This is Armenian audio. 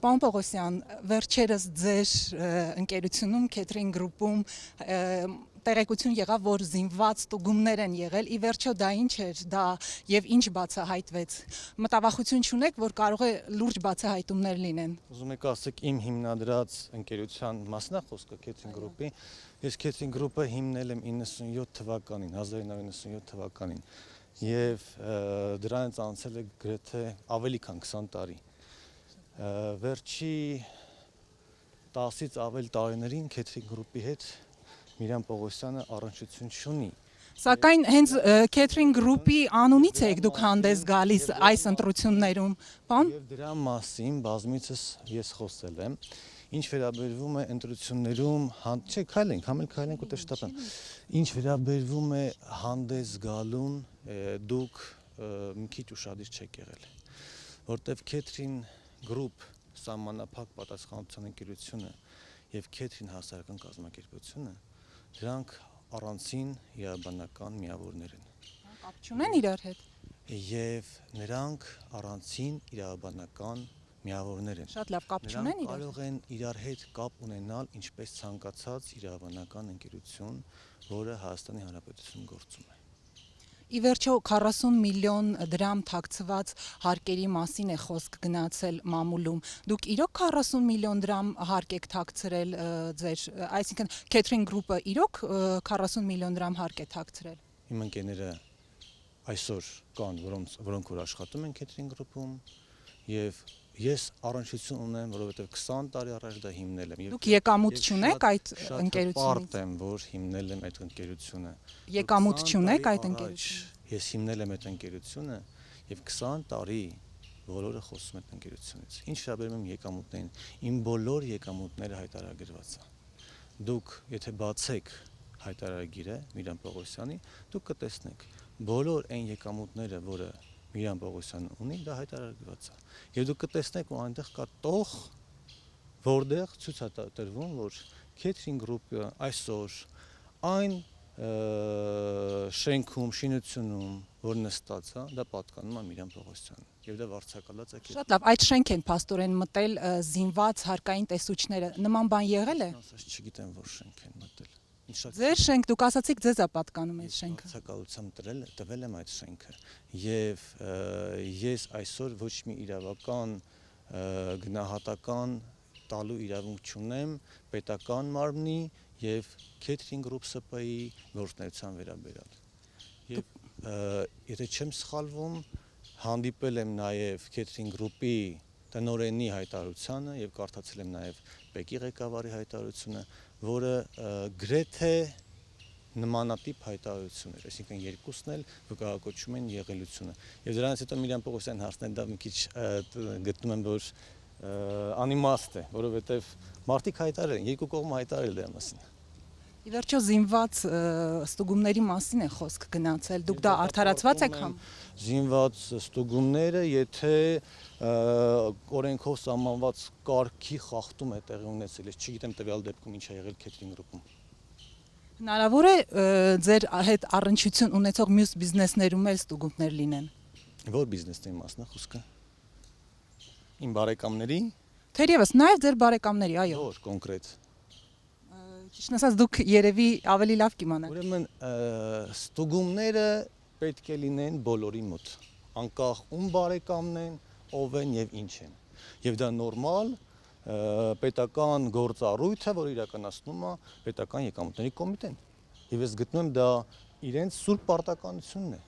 Պարոն Պողոսյան, վերջերս ձեր ընկերությունում, Catering Group-ում տեղեկություն եղավ, որ զինված ստուգումներ են եղել, ի վերջո դա ինչ էր, դա եւ ինչ բացահայտվեց։ Մտավախություն չունեք, որ կարող է լուրջ բացահայտումներ լինեն։ Ուզում եք ասեք իմ հիմնադրած ընկերության մասն է խոսքը Catering Group-ի։ Ես Catering Group-ը հիմնել եմ 1997 թվականին եւ դրանից անցել է գրեթե ավելի քան 20 տարի։ Վերջի 10-ից ավել տարիներին Catering Group-ի հետ Միրան Պողոսյանը առնչություն չունի։ Սակայն հենց Catering Group-ի անունից եք դուք հանդես գալիս այս ընտրություններում, բան։ Եվ դրա մասին բազմիցս ես խոսել եմ։ Ինչ վերաբերվում է ընտրություններում, չէ, քայլենք ուտե շտապեմ։ Ինչ վերաբերվում է հանդես գալուն, դուք մի քիչ ուշադիր չեք եղել, որտեվ Catering Group սահմանափակ պատասխանատվության ընկերությունը եւ Catering հասարակական կազմակերպությունը դրանք առանցին իրավաբանական միավորներ են։ Կապ չունեն իրար հետ։ Եվ նրանք առանցին իրավաբանական միավորներ են։ Շատ լավ կապ չունեն իրար։ Կարող են իրար հետ կապ ունենալ ինչպես ցանկացած իրավաբանական ընկերություն, որը Հայաստանի Հանրապետությունում գործում է։ Ի վերջո 40 միլիոն դրամ թաքցված հարկերի մասին է խոսք գնացել մամուլում։ Դուք իրոք 40 միլիոն դրամ հարկ եք թաքցրել ձեր, այսինքն Catering Group-ը իրոք 40 միլիոն դրամ հարկ է թաքցրել։ Իմ ընկերները այսօր կան, որոնք որ աշխատում են Catering Group-ում եւ ես առնչություն ունեմ, որովհետեւ 20 տարի առաջ դա հիմնել եմ։ Դուք եկամուտ չունեք այդ ընկերությունից։ Պարտ եմ, որ հիմնել եմ այդ ընկերությունը։ Եկամուտ չունեք այդ ընկերությունից։ Ես հիմնել եմ այդ ընկերությունը եւ 20 տարի բոլորը խոսում են ընկերությունից։ Ինչ վերաբերում է եկամուտներին, իմ բոլոր եկամուտները հայտարարագրված է։ Դուք եթե բացեք հայտարարագիրը Միրան Պողոսյանի, դուք կտեսնեք բոլոր այն եկամուտները, որը Միրան Պողոսյանը ունի, դա հայտարարված է։ Եվ դուք կտեսնեք, որ այնտեղ կա տող, որտեղ ցույց է տրվում, որ Catering Group-ը այսօր այն շենքում, շինությունում, որ նստած է, դա պատկանում է Միրան Պողոսյանին։ Եվ դա վարձակալած է։ Շատ լավ, այդ շենք են փաստորեն մտել զինված հարկային տեսուչները։ Նման բան եղել է։ Ասած չգիտեմ, որ շենք են մտել։ Ձեր շենք, դուք ասացիք ձեզ է պատկանում այդ շենքը։ Վարձակալությամբ տվել եմ այդ շենքը եւ ես այսօր ոչ մի իրավական գնահատական տալու իրավունք չունեմ պետական մարմնի եւ Catering Group ՍՊ-ի գործունեության վերաբերյալ։ Եվ եթե չեմ սխալվում, հանդիպել եմ նաեւ Catering Group-ի տնօրենի հայտարարությանը եւ կարդացել եմ նաեւ ՊԵԿ-ի ղեկավարի հայտարարությունը, որը գրեթե նմանատիպ հայտարարություն էր, այսինքն երկուսն էլ վկայակոչում են եղելությունը։ Եվ դրանից հետո Միրան Պողոսյանը հարցնել դա մի քիչ գտնում եմ, որ անիմաստ է, որովհետև մարդիկ հայտարարել են, երկու կողմը հայտարարել դրա մասին։ Ի վերջո զինված ստուգումների մասին է խոսք գնացել, դուք դա արդարացված եք համ։ Զինված ստուգումները, եթե օրենքով սահմանված կարգի խախտում է տեղի ունեցել, ես չգիտեմ տվյալ դեպքում ինչ է եղել Catering Group-ում։ Հնարավոր է ձեր հետ առնչություն ունեցող մյուս բիզնեսներում էլ ստուգումներ լինեն։ Որ բիզնեսների մասն է խոսքը։ Իմ բարեկամների։ Թերևս նաև ձեր բարեկամների, այո։ Որ կոնկրետ։ Ճիշտն ասած դուք երևի ավելի լավ կիմանաք։ Ուրեմն ստուգումները պետք է լինեն բոլորի մոտ, անկախ ում բարեկամն են, ով են եւ ինչ են։ Եվ դա նորմալ պետական գործառույթ է, որ իրականացնում է պետական եկամուտների կոմիտեն։ Եվ ես գտնում եմ դա իրենց սուրբ պարտականությունն է։